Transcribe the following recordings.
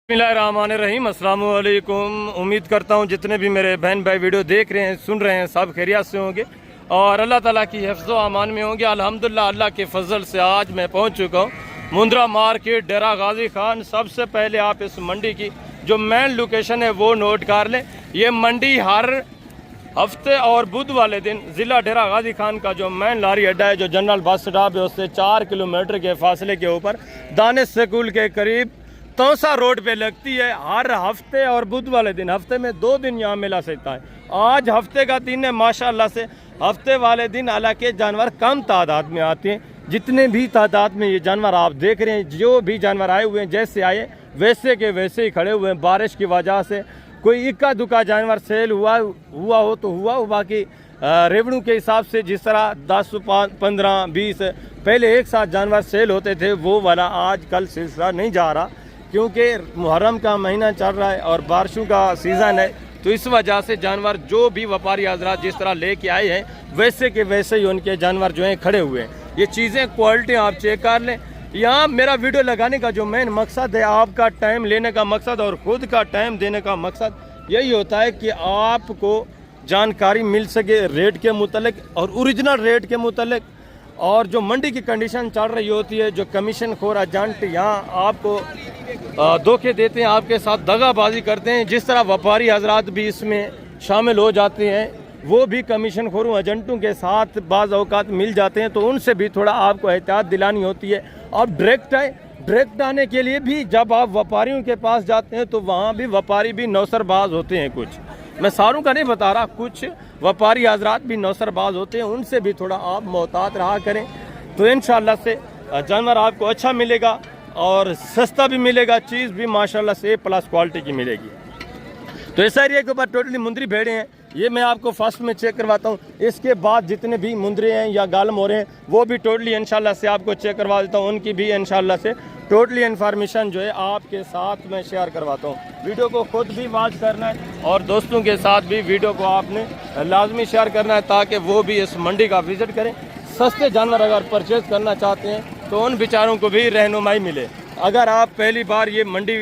बिस्मिल्लाहिर्रहमानिर्रहीम। अस्सलाम वालेकुम। उम्मीद करता हूँ जितने भी मेरे बहन भाई वीडियो देख रहे हैं सुन रहे हैं सब खैरियत से होंगे और अल्लाह ताला की हिफ्ज़ व अमान में होंगे। अल्हम्दुलिल्लाह अल्लाह के फजल से आज मैं पहुँच चुका हूँ मुंद्रा मार्केट डेरा गाजी खान। सबसे पहले आप इस मंडी की जो मेन लोकेशन है वो नोट कर लें। ये मंडी हर हफ्ते और बुध वाले दिन ज़िला डेरा गाजी खान का जो मेन लारी अड्डा है, जो जनरल बस स्टॉप है, उससे 4 किलोमीटर के फासले के ऊपर दानिश स्कूल के करीब तोसा रोड पे लगती है। हर हफ्ते और बुध वाले दिन, हफ्ते में 2 दिन यहाँ मेला सकता है। आज हफ्ते का दिन है। माशाल्लाह से हफ्ते वाले दिन हालांकि जानवर कम तादाद में आते हैं। जितने भी तादाद में ये जानवर आप देख रहे हैं, जो भी जानवर आए हुए हैं, जैसे आए वैसे के वैसे ही खड़े हुए हैं। बारिश की वजह से कोई इक्का दुक्का जानवर सेल हुआ हो तो हुआ हो, बाकी रेवड़ू के हिसाब से जिस तरह 10, 15, 20 पहले एक साथ जानवर सेल होते थे वो वाला आज कल सिलसिला नहीं जा रहा, क्योंकि मुहर्रम का महीना चल रहा है और बारिशों का सीज़न है। तो इस वजह से जानवर जो भी व्यापारी हजरात जिस तरह लेके आए हैं वैसे के वैसे ही उनके जानवर जो हैं खड़े हुए हैं। ये चीज़ें क्वालिटी आप चेक कर लें। यहाँ मेरा वीडियो लगाने का जो मेन मकसद है, आपका टाइम लेने का मकसद और ख़ुद का टाइम देने का मकसद यही होता है कि आपको जानकारी मिल सके रेट के मुतल्लिक और ओरिजिनल रेट के मुतल्लिक, और जो मंडी की कंडीशन चल रही होती है, जो कमीशन खोर एजेंट यहाँ आपको धोखे देते हैं, आपके साथ दगाबाजी करते हैं, जिस तरह व्यापारी हजरात भी इसमें शामिल हो जाते हैं, वो भी कमीशन खोरों एजेंटों के साथ बाज़ औक़ात मिल जाते हैं। तो उनसे भी थोड़ा आपको एहतियात दिलानी होती है। और डायरेक्ट आने के लिए भी जब आप व्यापारियों के पास जाते हैं तो वहाँ भी व्यापारी भी नौसरबाज होते हैं। कुछ मैं सारों का नहीं बता रहा, कुछ व्यापारी हजरात भी नौसरबाज होते हैं, उनसे भी थोड़ा आप मोहतात रहा करें। तो इंशाअल्लाह से जानवर आपको अच्छा मिलेगा और सस्ता भी मिलेगा, चीज़ भी माशाल्लाह से प्लस क्वालिटी की मिलेगी। तो इस एरिया के ऊपर टोटली मुंदरी भेड़े हैं, ये मैं आपको फर्स्ट में चेक करवाता हूँ। इसके बाद जितने भी मुंदरे हैं या गालम हो रहे हैं वो भी टोटली इंशाल्लाह से आपको चेक करवा देता हूँ। उनकी भी इंशाल्लाह से टोटली इन्फॉर्मेशन जो है आपके साथ मैं शेयर करवाता हूँ। वीडियो को खुद भी वॉच करना है और दोस्तों के साथ भी वीडियो को आपने लाजमी शेयर करना है, ताकि वो भी इस मंडी का विज़िट करें। सस्ते जानवर अगर परचेज़ करना चाहते हैं तो उन बेचारों को भी रहनुमाई मिले। अगर आप पहली बार ये मंडी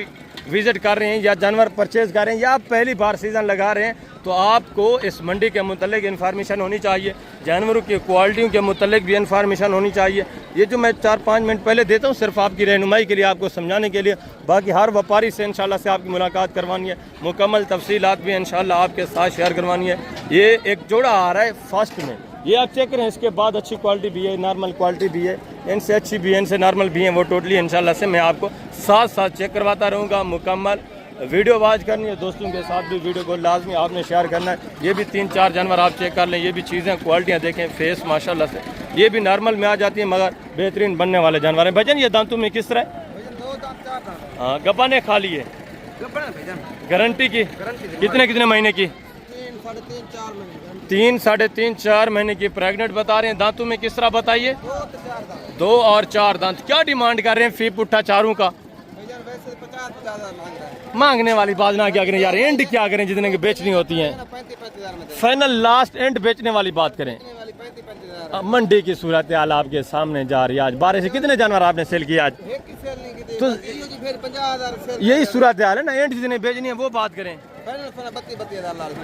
विज़िट कर रहे हैं या जानवर परचेज़ कर रहे हैं या आप पहली बार सीज़न लगा रहे हैं तो आपको इस मंडी के मुतल्लिक इन्फॉर्मेशन होनी चाहिए, जानवरों की क्वालिटियों के मुतल्लिक भी इन्फॉर्मेशन होनी चाहिए। ये जो मैं 4-5 मिनट पहले देता हूँ सिर्फ आपकी रहनुमाई के लिए, आपको समझाने के लिए। बाकी हर व्यापारी से इंशाल्लाह से आपकी मुलाकात करवानी है, मुकम्मल तफसीलात भी इंशाल्लाह आपके साथ शेयर करवानी है। ये एक जोड़ा आ रहा है फर्स्ट में, ये आप चेक करें। इसके बाद अच्छी क्वालिटी भी है, नॉर्मल क्वालिटी भी है, इनसे अच्छी भी है, इनसे नॉर्मल भी है। वो टोटली इंशाल्लाह से मैं आपको साथ साथ चेक करवाता रहूँगा। मुकम्मल वीडियो वॉच करनी है, दोस्तों के साथ भी वीडियो को लाजमी आपने शेयर करना है। ये भी 3-4 जानवर आप चेक कर लें, ये भी चीज़ें क्वालिटियाँ देखें। फेस माशाल्लाह से ये भी नॉर्मल में आ जाती है, मगर बेहतरीन बनने वाले जानवर हैं। भजन ये दांतों में किस तरह? हाँ, गप्पा ने खा लिए, गारंटी की। कितने महीने की? 3, 3.5, 4 महीने की प्रेग्नेंट बता रहे हैं। दांतों में किस तरह बताइए? 2 और 4 दांत। क्या डिमांड कर रहे हैं फी पुट्ठा चारों का? मांगने वाली बात ना क्या करें यार, एंड क्या करें जितने की बेचनी होती हैं। फाइनल लास्ट एंड बेचने वाली बात करें। मंडी की सूरत हाल आपके सामने जा रही है। आज बारिश से कितने जानवर आपने सेल किया आज? तो यही सूरत हाल है ना, एंड जितने बेचनी है वो बात करें।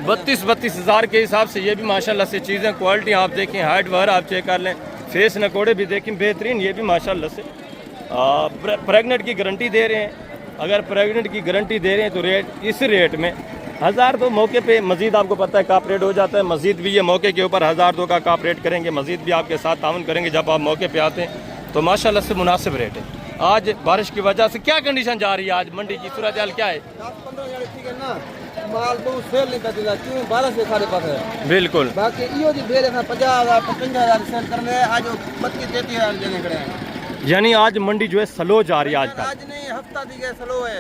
32 हज़ार के हिसाब से ये भी माशाल्लाह से चीज़ें क्वालिटी आप देखें, हाइट वगैरह आप चेक कर लें, फेस नकोड़े भी देखें बेहतरीन। ये भी माशाल्लाह से प्रेग्नेंट की गारंटी दे रहे हैं। अगर प्रेग्नेंट की गारंटी दे रहे हैं तो रेट इस रेट में 1000 तो मौके पे मज़ीद आपको पता है काप रेट हो जाता है। मज़ीद भी ये मौके के ऊपर 1002 का काप रेट करेंगे, मज़ीद भी आपके साथ ताउन करेंगे जब आप मौके पे आते हैं। तो माशाल्लाह से मुनासिब रेट है। आज बारिश की वजह से क्या कंडीशन जा रही है आज मंडी की सूरत हाल क्या है? माल तो सेल नहीं करती था, क्यों? 12 से खाने पास है बिल्कुल। बाकी इो जी भेज 50,000 55,000 सेल करने, आज 32-33,000 देने खड़े हैं। यानी आज मंडी जो है स्लो जा रही है आज का। आज नहीं, हफ्ता दी गया स्लो है,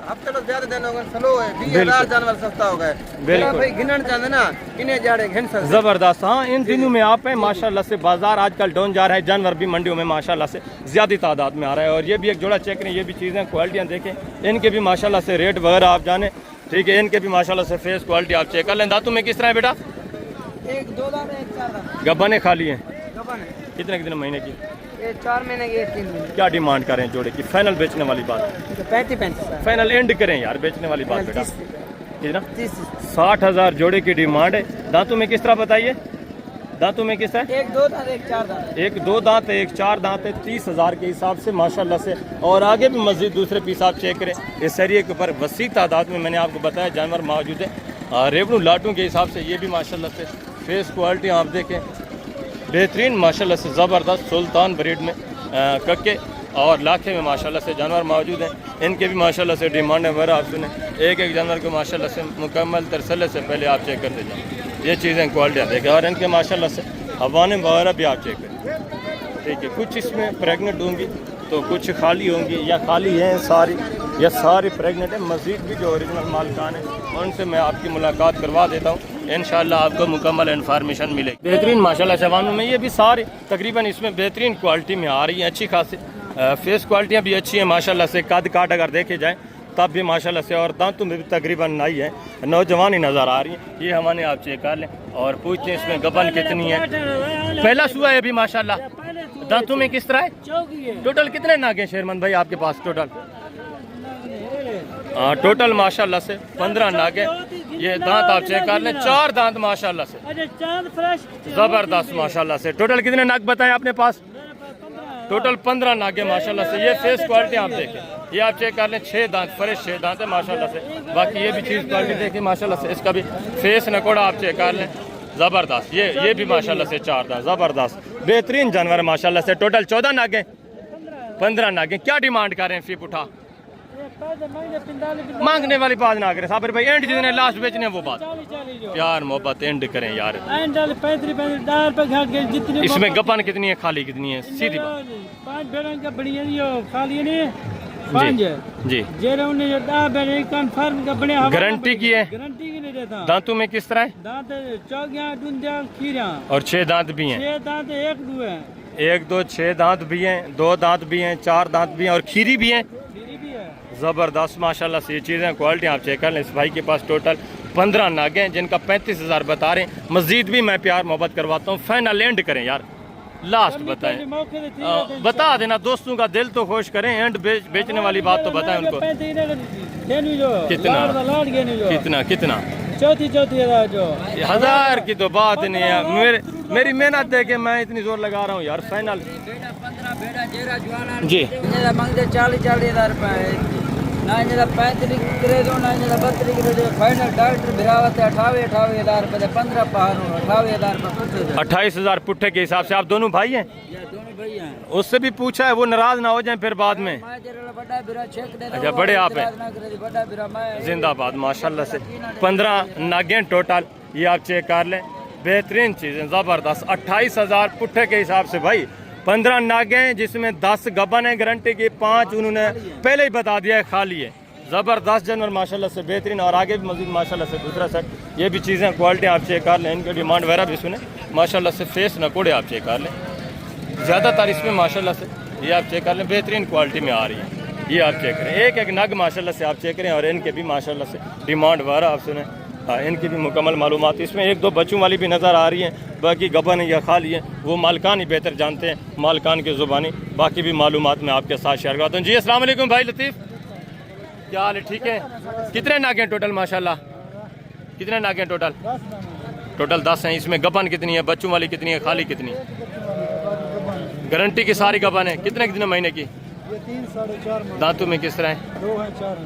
हफ्ते तो ज्यादा दिन हो गए स्लो है। 20,000 जानवर सस्ता हो गए। बिल्कुल भाई, गिनन चाहते ना इन्हें जाड़े घिन जबरदस्त। हाँ, इन दिनों में आप है माशाल्लाह से बाजार आजकल डाउन जा रहा है, जानवर भी मंडियों में माशाल्लाह से ज्यादा तादाद में आ रहा है। और ये भी एक जोड़ा चेक करें, ये भी चीज़ें क्वालिटियाँ देखें, इनके भी माशाल्लाह से रेट वगैरह आप जाने, ठीक है। इनके भी माशाल्लाह से फेस क्वालिटी आप चेक कर लें। दांतों में किस तरह है बेटा? 1-2 दांत, 1-4 दांत। गब्बा ने खा लिए? कितने महीने की? ये 4 महीने की 3 महीने। क्या डिमांड करें जोड़े की? फाइनल बेचने वाली बात, 35 फाइनल एंड करें यार बेचने वाली बात बेटा। 30 कितना? 60,000 जोड़े की डिमांड है। दांतों में किस तरह बताइए? दांतों में किस तरह? एक 2 दांत एक 4 दांत। एक 2 दांत एक 4 दांत है। 30,000 के हिसाब से माशाल्लाह से। और आगे भी मस्जिद दूसरे पीस आप चेक करें। इस एरिए के ऊपर वसी तादाद में मैंने आपको बताया जानवर मौजूद है। रेवड़ू लाटों के हिसाब से ये भी माशाल्लाह से फेस क्वालिटी आप देखें बेहतरीन माशाल्लाह से ज़बरदस्त सुल्तान ब्रीड में कक्के और लाखे में माशाल्लाह से जानवर मौजूद हैं। इनके भी माशाल्लाह से डिमांड वगैरह आप सुने। एक एक जानवर को माशाल्लाह से मुकम्मल तरसले से पहले आप चेक करते जाएँ। ये चीज़ें क्वालिटी देखें और इनके माशाल्लाह से हवाने वगैरह भी आप चेक करें। ठीक है, कुछ इसमें प्रेगनेंट होंगी तो कुछ खाली होंगी या खाली हैं सारी या सारी प्रेगनेंट है। मज़ीद भी जो ओरिजिनल मालिकान है उनसे मैं आपकी मुलाकात करवा देता हूँ। इंशाल्लाह आपको मुकम्मल इन्फॉर्मेशन मिलेगी। बेहतरीन माशाल्लाह शवानों में ये भी सारी तकरीबन इसमें बेहतरीन क्वालिटी में आ रही हैं। अच्छी खासी फेस क्वालिटियाँ भी अच्छी हैं माशाल्लाह से। कद काट अगर देखे जाएँ तब भी माशाल्लाह से और दांतों में भी तकरीबन नई है, नौजवान ही नज़र आ रही है। ये हमारे आप चेक कर लें और पूछते हैं इसमें गबन कितनी है। पहला सुआ है अभी माशाल्लाह। दांतों में किस तरह है? टोटल कितने नागे शेरमन भाई आपके पास? टोटल माशाल्लाह से 15 नागे। ये दांत आप चेक कर लें, 4 दांत माशाल्लाह से ज़बरदस्त माशाल्लाह से। टोटल कितने नाग बताएं आपने पास? टोटल 15 नागे माशाल्लाह से। ये फेस क्वालिटी आप देखें, ये आप चेक कर लें 6 दांत फ्रेश 6 दांत है माशाल्लाह से। बाकी ये भी चीज़ क्वालिटी देखें माशाल्लाह से। इसका भी फेस नकोड़ा आप चेक कर लें ज़बरदस्त। ये भी माशाल्लाह से 4 दांत ज़बरदस्त बेहतरीन जानवर माशाल्लाह से। टोटल 14 नागे 15 नागे। क्या डिमांड कर रहे हैं? फीप उठा मांगने वाली बात ना करें साबिर भाई। एंड जितने लास्ट बेचने वो बात प्यार मोहब्बत एंड करें यार। इसमें गपन कितनी है खाली कितनी है? सीधी बात। 5 भेड़ों का बढ़िया खाली नहीं 5 जी कंफर्म का बढ़िया गारंटी की है। गारंटी की नहीं देता। दांतों में किस तरह है? दांत चौकियां डूंजा खीरा और 6 दांत भी हैं। 6 दांत 1 2 है। 1 2 6 दांत भी हैं, 2 दांत भी हैं, 4 दांत भी हैं और खीरी भी हैं। ज़बरदस्त माशाल्लाह से ये चीज़ें क्वालिटी आप चेक कर लें। इस भाई के पास टोटल 15 नागे हैं जिनका 35,000 बता रहे हैं। मज़ीद भी मैं प्यार मोहब्बत करवाता हूँ। फाइनल एंड करें यार, लास्ट बताएं। बता देना दोस्तों का दिल तो खुश करें। एंड बेचने वाली बात तो बताएं उनको। कितना कितना? चौथी जो 1000 की तो बात नहीं है। मेरी मेहनत देखे मैं इतनी जोर लगा रहा हूँ यार। फाइनल जी 40,000 रुपए ना 35 दो ना 32 फाइनल डॉक्टर भिरावत 28,000 रुपए 15 पहाड़ों 28,000 रुपए 28,000 पुट्ठे के हिसाब से। आप दोनों भाई हैं? दोनों भाई हैं। उससे भी पूछा है वो नाराज ना हो जाए फिर बाद में। अच्छा बड़े आप हैं। जिंदाबाद माशाल्लाह से। 15 नागे टोटल ये आप चेक कर लें। बेहतरीन चीज़ें ज़बरदस्त। 28,000 पुट्ठे के हिसाब से भाई 15 नागे हैं जिसमें 10 गबन है गारंटी की। 5 उन्होंने पहले ही बता दिया है खाली है। ज़बरदस्त जानवर माशाल्लाह से बेहतरीन। और आगे भी मज़ीद माशाल्लाह से दूसरा सेट। ये भी चीज़ें क्वालिटी आप चेक कर लें। इनकी डिमांड वगैरह भी सुने माशाल्लाह से। फेस नकोड़े आप चेक कर लें ज़्यादातर इसमें माशाल्लाह से। ये आप चेक कर लें बेहतरीन क्वालिटी में आ रही है। ये आप चेक करें एक एक नग माशाल्लाह से आप चेक करें। और इनके भी माशाल्लाह से डिमांड वगैरह आप सुने। इनकी भी मुकम्मल मालूमात इसमें 1 2 बच्चों वाली भी नज़र आ रही हैं। बाकी गबन या खाली है वो मालकान ही बेहतर जानते हैं, मालकान की ज़ुबानी। बाकी भी मालूमात मैं आपके साथ शेयर करता हूँ। जी अस्सलाम वालेकुम भाई लतीफ़, क्या हाल है? ठीक है। कितने नागे हैं टोटल माशाल्लाह? कितने नागे हैं टोटल? टोटल 10 हैं। इसमें गबन कितनी है? बच्चों वाली कितनी है? खाली कितनी? गारंटी की सारी गबन है। कितने महीने की? 3 4.5 दांतों में किस तरह है? 2 है 4 है।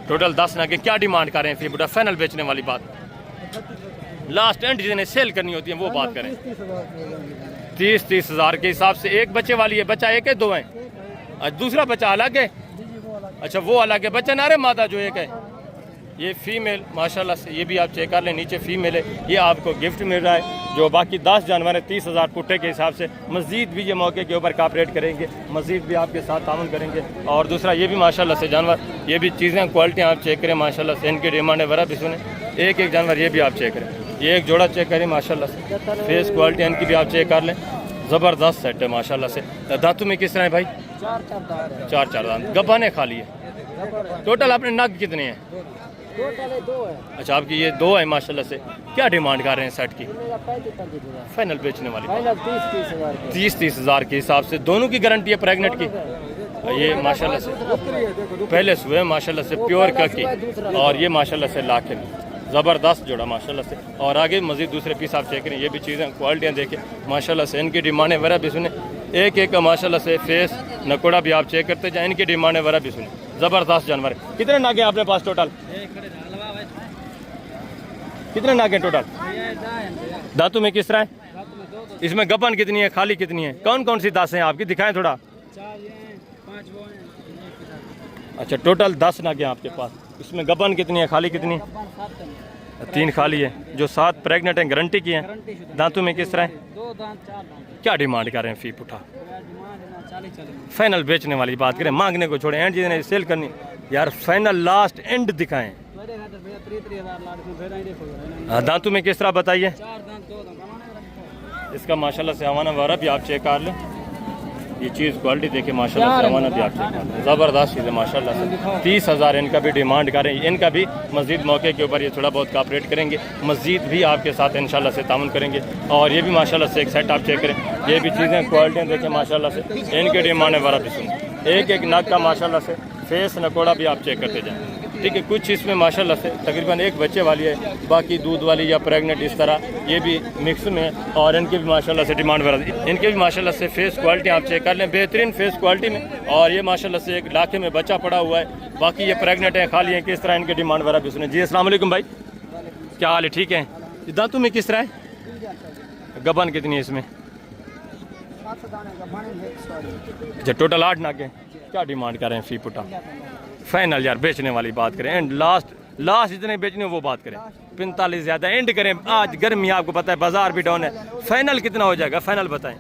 टोटल 10 नागे। क्या डिमांड कर रहे हैं? फिर बुढ़ा फाइनल बेचने वाली बात लास्ट एंड जिन्हें सेल करनी होती है वो बात करें। 30,000 के हिसाब से। एक बच्चे वाली है? बच्चा एक है 2 है? अच्छा दूसरा बच्चा अलग है? अच्छा वो अलग है। बच्चा नारे मादा जो एक है ये फीमेल माशाल्लाह से। ये भी आप चेक कर लें नीचे फीमेल है। ये आपको गिफ्ट मिल रहा है। जो बाकी 10 जानवर है 30,000 पुट्टे के हिसाब से। मज़ीद भी ये मौके के ऊपर कॉपरेट करेंगे, मज़ीद भी आपके साथ ताउन करेंगे। और दूसरा ये भी माशाल्लाह से जानवर, ये भी चीज़ें क्वालिटी आप चेक करें माशाल्लाह से। इनकी डिमांड है वगैरह भी सुने। एक एक जानवर ये भी आप चेक करें। ये एक जोड़ा चेक करें माशाल्लाह से। फेस क्वालिटी इनकी भी आप चेक कर लें। ज़बरदस्त सेट है माशाल्लाह से। दांतों में किस तरह है भाई? 4 दांत। गबाने खाली है। टोटल अपने नग कितने हैं? टोटल है 2 है। अच्छा, आपकी ये 2 है माशाल्लाह से। क्या डिमांड कर रहे हैं सेट की? मेरा 35 हज़ार फाइनल बेचने वाली फाइनल 30 हज़ार के। 30 हज़ार के हिसाब से। दोनों की गारंटी है प्रेग्नेंट की? ये माशाल्लाह से पहले सुबह माशाल्लाह से प्योर ककी, और ये माशाल्लाह से लाखे में ज़बरदस्त जोड़ा माशाल्लाह से। और आगे मज़ीद दूसरे पीस आप चेक करें, ये भी चीज़ें क्वालिटियाँ देखें माशाल्लाह से। इनकी डिमांडें वगैरह भी सुने, एक एक का माशाल्लाह से फेस नकोड़ा भी आप चेक करते जाए। इनकी डिमांडें वगैरह भी सुने, ज़बरदस्त जानवर है। कितने नागे हैं आपके पास टोटल? कितने नागे हैं टोटल? दांतों में किस तरह है? इसमें गपन कितनी है, खाली कितनी है? कौन कौन सी दासें हैं आपकी, दिखाएं थोड़ा। अच्छा, टोटल 10 नागे हैं आपके पास। इसमें गपन कितनी है, खाली कितनी है? 3 खाली है। जो 7 प्रेग्नेंट हैं गारंटी की हैं। दांतों में किस तरह है? 2 दांत 4 दांत। क्या डिमांड कर रहे हैं फी पुठा? 40 फाइनल बेचने वाली बात करें, मांगने को छोड़े, एंड जिन्हें सेल करनी यार, फाइनल लास्ट एंड दिखाएं। हाँ, दांतों में किस तरह बताइए? 4 दांत 2 दांत। इसका माशाल्लाह से हवाना वगैरह भी आप चेक कर लें। ये चीज़ क्वालिटी देखे माशाल्लाह से, हवाना भी आप चेक कर लें, ज़बरदस्त चीज़ है माशाल्लाह से। 30 हज़ार इनका भी डिमांड करें। इनका भी मज़ीद मौके के ऊपर ये थोड़ा बहुत कॉपरेट करेंगे, मज़ीद भी आपके साथ इंशाल्लाह से तामुन करेंगे। और ये भी माशाल्लाह से एक सेट आप चेक करें, ये भी चीज़ें क्वालिटियाँ देखें माशाल्लाह से। इनके डिमांड वगैरह भी सुन, एक एक नग का माशाल्लाह से फेस नकोड़ा भी आप चेक करते जाएँ। ठीक है, कुछ इसमें माशाल्लाह से तकरीबन एक बच्चे वाली है, बाकी दूध वाली या प्रेग्नेंट इस तरह ये भी मिक्स में। और इनकी भी माशाल्लाह से डिमांड वगैरह, इनके भी माशाल्लाह से फेस क्वालिटी आप चेक कर लें, बेहतरीन फेस क्वालिटी में। और ये माशाल्लाह से एक लाखे में बच्चा पड़ा हुआ है, बाकी ये प्रेग्नेंट है, खाली है। किस तरह इनके डिमांड वगैरह भी सुने। जी अस्सलाम वालेकुम भाई, क्या हाल है? ठीक है। दांतों में किस तरह है? गबन कितनी है इसमें? अच्छा, टोटल 8 नाके। क्या डिमांड कर रहे हैं फी पुटा? फाइनल यार बेचने वाली बात करें, एंड लास्ट जितने बेचने वो बात करें। 45 ज़्यादा एंड करें। आज गर्मी आपको पता है, बाजार भी डाउन है। फाइनल कितना हो जाएगा? फाइनल बताएं।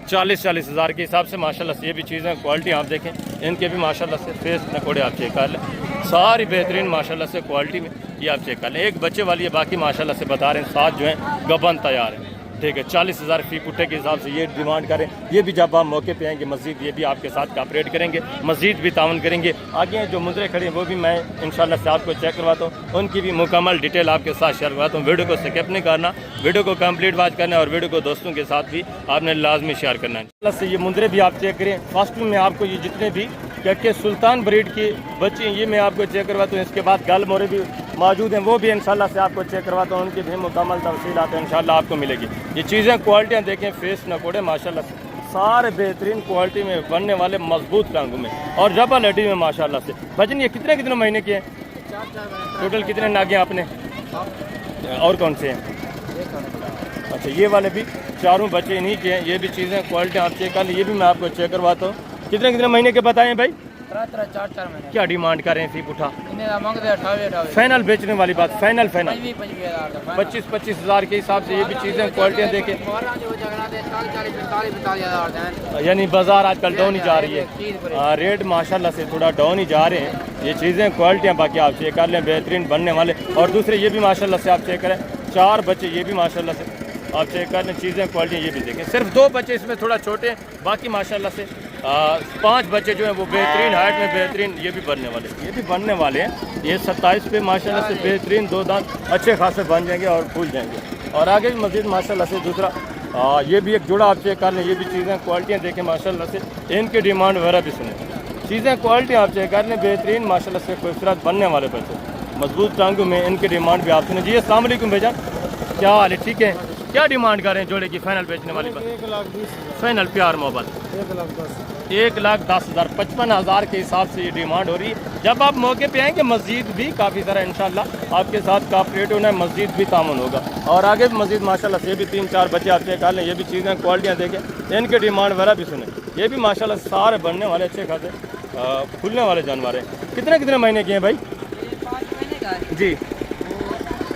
40 हज़ार के हिसाब से माशाल्लाह से। ये भी चीज़ें क्वालिटी आप देखें, इनके भी माशाल्लाह से फेस नकोड़े आप चेक कर लें, सारी बेहतरीन माशाल्लाह से क्वालिटी में ये आप चेक कर लें। एक बच्चे वाली है, बाकी माशाल्लाह से बता रहे हैं 7 जो हैं गबन तैयार है। ठीक है, 40 हज़ार फी पुट्टे के हिसाब से ये डिमांड करें। ये भी जब आप मौके पे आएंगे मस्जिद, ये भी आपके साथ कॉपरेट करेंगे, मस्जिद भी तावन करेंगे। आगे जो मुंदरे खड़े हैं वो भी मैं इंशाल्लाह से आपको चेक करवाता हूँ, उनकी भी मुकम्मल डिटेल आपके साथ शेयर करवाता हूँ। वीडियो को स्किप नहीं करना, वीडियो को कंप्लीट वॉच करना है, और वीडियो को दोस्तों के साथ भी आपने लाजमी शेयर करना है। प्लस ये मुंदरे भी आप चेक करें। फर्स्ट में आपको ये जितने भी क्या सुल्तान ब्रीड की बच्चे ये मैं आपको चेक करवाता हूँ। इसके बाद गल मोरे भी मौजूद हैं, वो भी इंशाल्लाह से आपको चेक करवाता हूँ। उनकी भी मुकम्मल तफसीलात इंशाल्लाह आपको मिलेगी। ये चीज़ें क्वालिटियाँ देखें, फेस नकोड़े माशाल्लाह से सारे बेहतरीन क्वालिटी में बनने वाले, मजबूत रंग में और डबल हड्डी में माशाल्लाह से। बचन ये कितने महीने के हैं? टोटल कितने नागे आपने, और कौन से हैं? अच्छा, ये वाले भी चारों बच्चे इन्हीं के हैं। ये भी चीज़ें क्वालिटी आप चेक कर लें, ये भी मैं आपको चेक करवाता हूँ। कितने महीने के बताएं भाई? 4 महीने। क्या डिमांड कर रहे हैं फी पुठा? मांगते 28 फाइनल बेचने वाली बात, फाइनल 25 हज़ार के हिसाब से। ये भी चीज़ें क्वालिटियाँ देखें, यानी बाजार आजकल डाउन ही जा रही है। रेट माशाल्लाह से थोड़ा डाउन ही जा रहे हैं। ये चीज़ें क्वालिटियाँ बाकी आप चेक कर लें, बेहतरीन बनने वाले। और दूसरे ये भी माशाल्लाह से आप चेक करें, 4 बच्चे ये भी माशाल्लाह से आप चेक कर लें। चीज़ें क्वालिटी ये भी देखें। सिर्फ 2 बच्चे इसमें थोड़ा छोटे हैं, बाकी माशाल्लाह से 5 बच्चे जो हैं वो बेहतरीन हाइट में, बेहतरीन ये भी बनने वाले हैं। ये 27 पे माशाल्लाह से बेहतरीन 2 दांत अच्छे खासे बन जाएंगे और फूल जाएंगे। और आगे भी मज़ीद माशाल्लाह से दूसरा ये भी एक जोड़ा आप चेक कर लें। ये भी चीज़ें क्वालिटियाँ देखें माशाल्लाह से, इनकी डिमांड वगैरह भी सुने। चीज़ें क्वालिटी आप चेक कर लें, बेहतरीन माशाल्लाह से खूबसूरत बनने वाले बच्चे, मजबूत टांगों में। इनकी डिमांड भी आप सुने। जी अस्सलाम वालेकुम भैया, क्या हाल है? ठीक है। क्या डिमांड कर रहे हैं जोड़े की फाइनल बेचने वाली बात? 1,20,000 फाइनल प्यार मोहब्बत 1,10,000 55,000 के हिसाब से ये डिमांड हो रही है। जब आप मौके पे आएंगे मस्जिद भी काफ़ी सारा इंशाल्लाह आपके साथ कॉपरेट होना है, मस्जिद भी तामुन होगा। और आगे भी मस्जिद माशाल्लाह से ये भी 3-4 बच्चे आप चेक कर लें। ये भी चीज़ें क्वालिटियाँ देखें, इनके डिमांड वगैरह भी सुने। ये भी माशाल्लाह सारे बनने वाले अच्छे खासे खुलने वाले जानवर हैं। कितने महीने के हैं भाई? 5 महीने का है जी।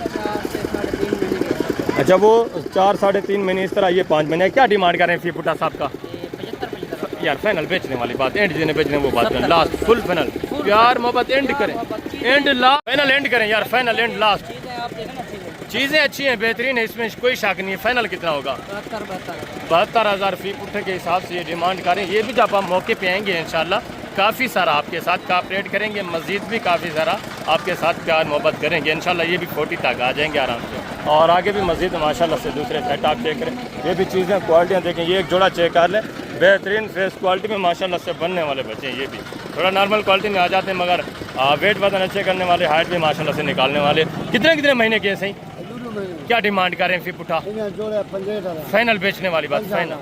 4 से 3.5 महीने का। अच्छा, वो 4-3.5 महीने इस तरह, ये 5 महीने। क्या डिमांड कर रहे हैं फी पुटा साहब का? 75 यार फाइनल बेचने वाली बात, एंड जिन्हें बेचने वो बात करें, लास्ट फुल फाइनल प्यार मोहब्बत एंड करें, एंड लास्ट फाइनल एंड करें यार, फाइनल एंड लास्ट। चीज़ें अच्छी हैं, बेहतरीन है, इसमें कोई शक नहीं है। फाइनल कितना होगा? 72 72,000 फी पुट्ठे के हिसाब से ये डिमांड करें। ये भी जब आप मौके पे आएंगे इंशाल्लाह काफ़ी सारा आपके साथ कापरेट करेंगे, मज़ीद भी काफ़ी सारा आपके साथ प्यार मोहब्बत करेंगे इंशाल्लाह। ये भी 40 तक आ जाएंगे आराम से। और आगे भी मज़ीद माशाल्लाह से दूसरे सेट आप चेक करें, ये भी चीज़ें क्वालिटियाँ देखें। ये एक जोड़ा चेक कर लें, बेहतरीन फेस क्वालिटी में माशाल्लाह से बनने वाले बच्चे हैं। ये भी थोड़ा नॉर्मल क्वालिटी में आ जाते हैं, मगर वेट वजन अच्छे करने वाले, हाइट भी माशाल्लाह से निकालने वाले। कितने महीने के हैं सही? क्या डिमांड कर रहे हैं फी पुठा? फाइनल बेचने वाली बात, फाइनल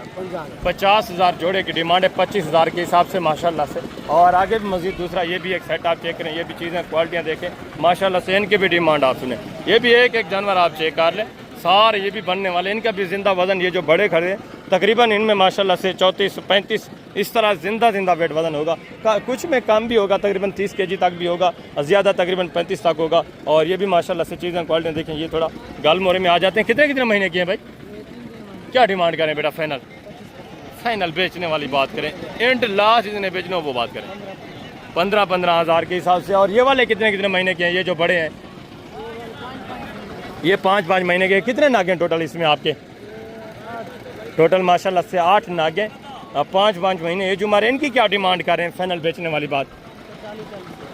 50,000 जोड़े की डिमांड है, 25,000 के हिसाब से माशाल्लाह से। और आगे भी मजीद दूसरा ये भी एक सेट आप चेक करें, ये भी चीज़ें क्वालिटियाँ देखें माशाल्लाह से। इनकी भी डिमांड आप सुने, ये भी एक जानवर आप चेक कर लें, सारे ये भी बनने वाले। इनका भी जिंदा वजन, ये जो बड़े खड़े हैं तकरीबन इनमें माशाल्लाह से 34-35 इस तरह जिंदा वेट वजन होगा। कुछ में कम भी होगा, तकरीबन 30 kg तक भी होगा, ज़्यादा तकरीबन 35 तक होगा। और ये भी माशाल्लाह से चीज़ें क्वालिटी देखें, ये थोड़ा गाल मोरे में आ जाते हैं। कितने महीने की हैं भाई? क्या डिमांड करें बेटा? फाइनल बेचने वाली बात करें, एंड लास्ट जितने बेचना हो वो बात करें, 15-15 हज़ार के हिसाब से। और ये वाले कितने महीने के हैं? ये जो बड़े हैं ये 5-5 महीने के। कितने नागे टोटल इसमें आपके? टोटल माशाल्लाह से 8 नागे, 5-5 महीने एज उम्र। इनकी क्या डिमांड कर रहे हैं? फाइनल बेचने वाली बात,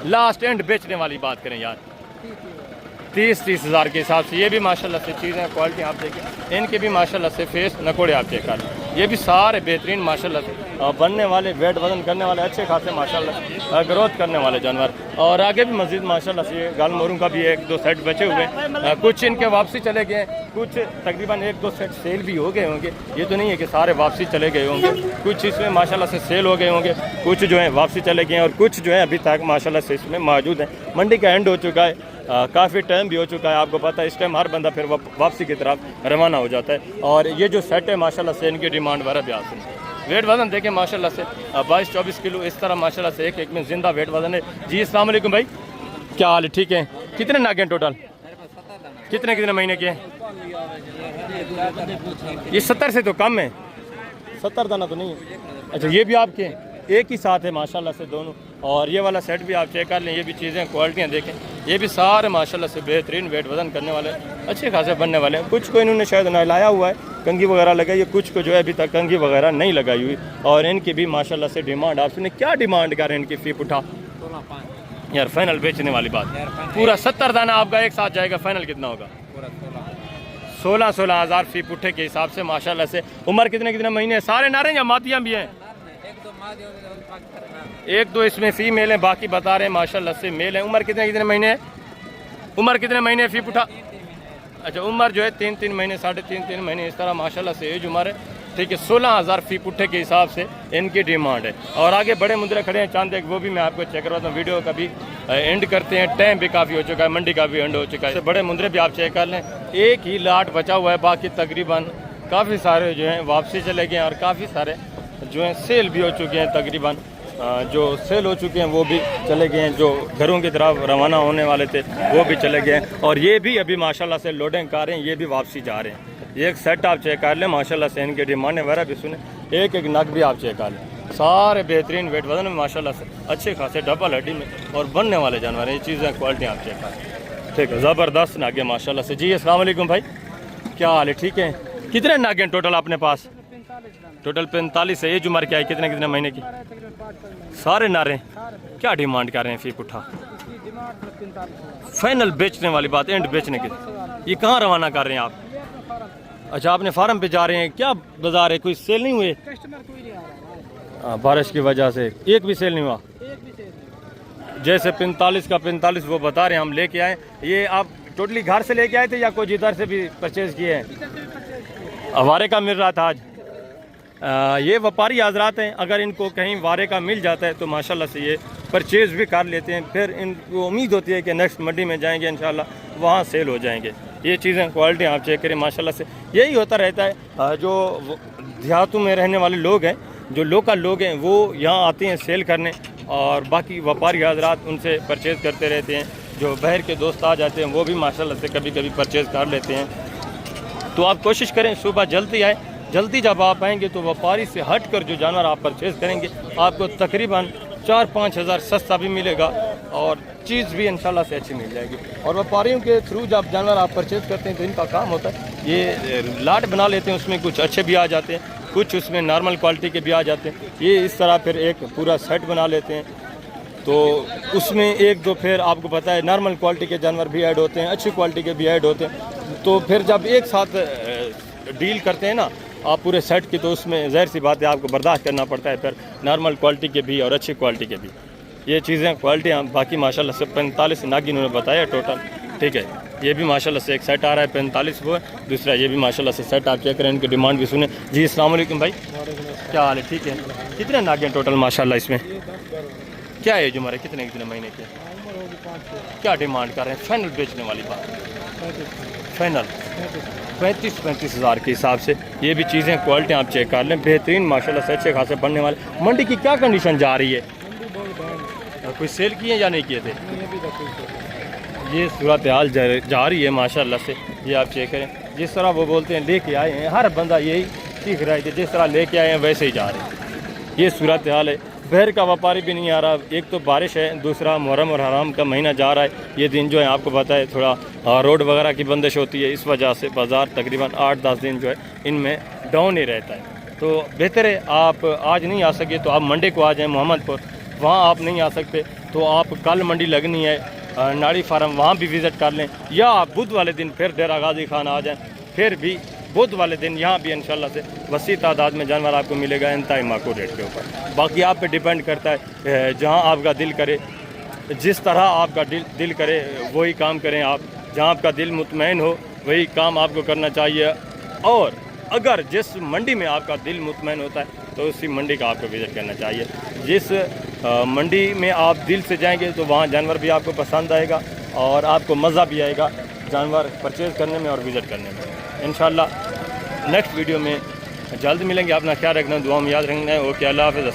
लास्ट एंड बेचने वाली बात करें यार, 30 हज़ार के हिसाब से। ये भी माशाल्लाह से चीज़ें क्वालिटी आप देखें, इनके भी माशाल्लाह से फेस नकोड़े आप चेक कर। ये भी सारे बेहतरीन माशाल्लाह से बनने वाले, वेट वजन करने वाले, अच्छे खासे माशाल्लाह ग्रोथ करने वाले जानवर। और आगे भी मज़ीद माशाल्लाह से गाल मोरों का भी 1-2 सेट बचे हुए, कुछ इनके वापसी चले गए, कुछ तकरीबन 1-2 सेट सेल भी हो गए होंगे। ये तो नहीं है कि सारे वापसी चले गए होंगे, कुछ इसमें माशाल्लाह से सेल हो गए होंगे, कुछ जो है वापसी चले गए हैं, और कुछ जो है अभी तक माशाल्लाह से इसमें मौजूद हैं। मंडी का एंड हो चुका है, काफ़ी टाइम भी हो चुका है, आपको पता है। इस टाइम हर बंदा फिर वापसी की तरफ रवाना हो जाता है। और ये जो सेट है माशाल्लाह से इनकी डिमांड बारह ब्याज है। वेट वजन देखें माशाल्लाह से 22-24 किलो इस तरह माशाल्लाह से एक में जिंदा वेट वजन है। जी अस्सलाम वालेकुम भाई, क्या हाल है? ठीक है। कितने नागे टोटल? कितने महीने के हैं? ये 70 से तो कम है, 70 दाना तो नहीं है। अच्छा, ये भी आपके एक ही साथ है माशाल्लाह से दोनों। और ये वाला सेट भी आप चेक कर लें, ये भी चीज़ें क्वालिटियाँ देखें, ये भी सारे माशाल्लाह से बेहतरीन वेट वजन करने वाले, अच्छे खासे बनने वाले हैं। कुछ को इन्होंने शायद नहलाया हुआ है, कंगी वगैरह लगाई है, कुछ को जो है अभी तक कंगी वगैरह नहीं लगाई हुई। और इनकी भी माशाल्लाह से डिमांड आप सुने, क्या डिमांड कर रहे हैं इनकी फी पुठा? 16,500 यार, फाइनल बेचने वाली बात। पूरा 70 दाना आपका एक साथ जाएगा, फाइनल कितना होगा? 16 हज़ार फी पुठे के हिसाब से माशाल्लाह से। उम्र कितने महीने? सारे नारे या मातियाँ भी हैं? 1-2 इसमें फीमेल है, बाकी बता रहे हैं माशाल्लाह से मेल है। उम्र कितने महीने है? उम्र कितने महीने फी पुठा? अच्छा, उम्र जो है 3 महीने, 3.5 महीने इस तरह माशाल्लाह से एज उम्र है। ठीक है, 16,000 फी पुट्ठे के हिसाब से इनकी डिमांड है। और आगे बड़े मुंदरे खड़े हैं चांद एक, वो भी मैं आपको चेक करवाता हूँ। वीडियो का भी एंड करते हैं, टाइम भी काफ़ी हो चुका है, मंडी का भी एंड हो चुका है। बड़े मुंदरे भी आप चेक कर लें, एक ही लाट बचा हुआ है, बाकी तकरीबन काफ़ी सारे जो हैं वापसी चले गए हैं, और काफ़ी सारे जो हैं सेल भी हो चुके हैं। तकरीबन जो सेल हो चुके हैं वो भी चले गए हैं, जो घरों की तरफ रवाना होने वाले थे वो भी चले गए हैं। और ये भी अभी माशाल्लाह से लोडिंग कर रहे हैं, ये भी वापसी जा रहे हैं। ये एक सेट आप चेक कर लें माशाल्लाह से, इनके डिमांड वगैरह भी सुने, एक नग भी आप चेक कर लें। सारे बेहतरीन वेट वजन में माशाल्लाह से, अच्छे खासे डबल हड्डी में और बनने वाले जानवर हैं। ये चीज़ें क्वालिटी आप चेक करें, ठीक है, ज़बरदस्त नागे माशाल्लाह से। जी अस्सलाम वालेकुम भाई, क्या हाल है? ठीक है। कितने नागे टोटल अपने पास? टोटल 45 है। एज उम्र क्या है? कितने महीने की? सारे नारे। क्या डिमांड कर रहे हैं फी पुट्ठा? फाइनल बेचने वाली बात, एंड बेचने की। ये कहाँ रवाना कर रहे हैं आप? अच्छा, आपने फार्म पे जा रहे हैं? क्या बाजार है, कोई सेल नहीं हुए? बारिश की वजह से एक भी सेल नहीं हुआ। जैसे 45 का 45 वो बता रहे हैं, हम लेके आए। ये आप टोटली घर से लेके आए थे या कोई इधर से भी परचेज किए हैं? वारे का मिल रहा था आज। ये व्यापारी हजरात हैं, अगर इनको कहीं वारे का मिल जाता है तो माशाल्लाह से ये परचेज़ भी कर लेते हैं। फिर इनको उम्मीद होती है कि नेक्स्ट मंडी में जाएंगे इंशाल्लाह, वहाँ सेल हो जाएंगे। ये चीज़ें क्वालिटी आप चेक करें माशाल्लाह से। यही होता रहता है, जो देहातों में रहने वाले लोग हैं, जो लोकल लोग हैं, वो यहाँ आते हैं सेल करने, और बाकी व्यापारी हजरात उनसे परचेज़ करते रहते हैं। जो बाहर के दोस्त आ जाते हैं वो भी माशाल्लाह से कभी कभी परचेज़ कर लेते हैं। तो आप कोशिश करें सुबह जल्दी आए। जल्दी जब आप आएंगे तो व्यापारी से हट कर जो जानवर आप परचेज़ करेंगे, आपको तकरीबन 4-5 हज़ार सस्ता भी मिलेगा, और चीज़ भी इंशाल्लाह से अच्छी मिल जाएगी। और व्यापारियों के थ्रू जब जानवर आप परचेज़ करते हैं तो इनका काम होता है, ये लाट बना लेते हैं, उसमें कुछ अच्छे भी आ जाते हैं, कुछ उसमें नॉर्मल क्वालिटी के भी आ जाते हैं। ये इस तरह फिर एक पूरा सेट बना लेते हैं, तो उसमें एक दो फिर आपको पता है नॉर्मल क्वालिटी के जानवर भी ऐड होते हैं, अच्छी क्वालिटी के भी ऐड होते हैं। तो फिर जब एक साथ डील करते हैं ना आप पूरे सेट की, तो उसमें ज़ाहिर सी बात है आपको बर्दाश्त करना पड़ता है फिर नॉर्मल क्वालिटी के भी और अच्छी क्वालिटी के भी। ये चीज़ें क्वालिटी बाकी माशाल्लाह से 45 नागी इन्होंने बताया टोटल, ठीक है। ये भी माशाल्लाह से एक सेट आ रहा है 45 वो है, दूसरा ये भी माशाल्लाह से सेट आप चेक करें, इनकी डिमांड भी सुने। जी अस्सलाम वालेकुम भाई, क्या हाल है? ठीक है। कितने नागे हैं टोटल माशाल्लाह इसमें? क्या एज उम्र है, कितने महीने के? क्या डिमांड कर रहे हैं? फाइनल बेचने वाली बात फाइनल 35 हज़ार के हिसाब से। ये भी चीज़ें क्वालिटी आप चेक कर लें, बेहतरीन माशाल्लाह से अच्छे खासे बनने वाले। मंडी की क्या कंडीशन जा रही है? कोई सेल किए या नहीं किए थे? ये सूरत हाल जा रही है माशाल्लाह से। ये आप चेक करें, जिस तरह वो बोलते हैं लेके आए हैं, हर बंदा यही सीख रहा है कि जिस तरह लेके आए हैं वैसे ही जा रहे हैं। ये सूरत हाल है। बहर का व्यापारी भी नहीं आ रहा, एक तो बारिश है, दूसरा मुहर्रम और हराम का महीना जा रहा है। ये दिन जो है आपको पता है थोड़ा रोड वगैरह की बंदिश होती है, इस वजह से बाज़ार तकरीबन 8-10 दिन जो है इनमें डाउन ही रहता है। तो बेहतर है आप आज नहीं आ सके तो आप मंडे को आ जाएँ मोहम्मदपुर, वहाँ आप नहीं आ सकते तो आप कल मंडी लगनी है नाड़ी फार्म, वहाँ भी विज़िट कर लें, या आप बुध वाले दिन फिर डेरा गाजी खान आ जाएँ, फिर भी बुध वाले दिन यहाँ भी इंशाल्लाह से वसी तादाद में जानवर आपको मिलेगा इंतहाई माकूल रेट के ऊपर। बाकी आप पे डिपेंड करता है, जहाँ आपका दिल करे, जिस तरह आपका दिल करे वही काम करें आप, जहाँ आपका दिल मुतमईन हो वही काम आपको करना चाहिए। और अगर जिस मंडी में आपका दिल मुतमईन होता है तो उसी मंडी का आपको विज़िट करना चाहिए। जिस मंडी में आप दिल से जाएंगे तो वहाँ जानवर भी आपको पसंद आएगा और आपको मज़ा भी आएगा जानवर परचेज़ करने में और विज़िट करने में। इंशाल्लाह नेक्स्ट वीडियो में जल्द मिलेंगे। अपना ख्याल रखना, दुआ में याद रखना है। ओके, अल्लाह हाफ़िज़।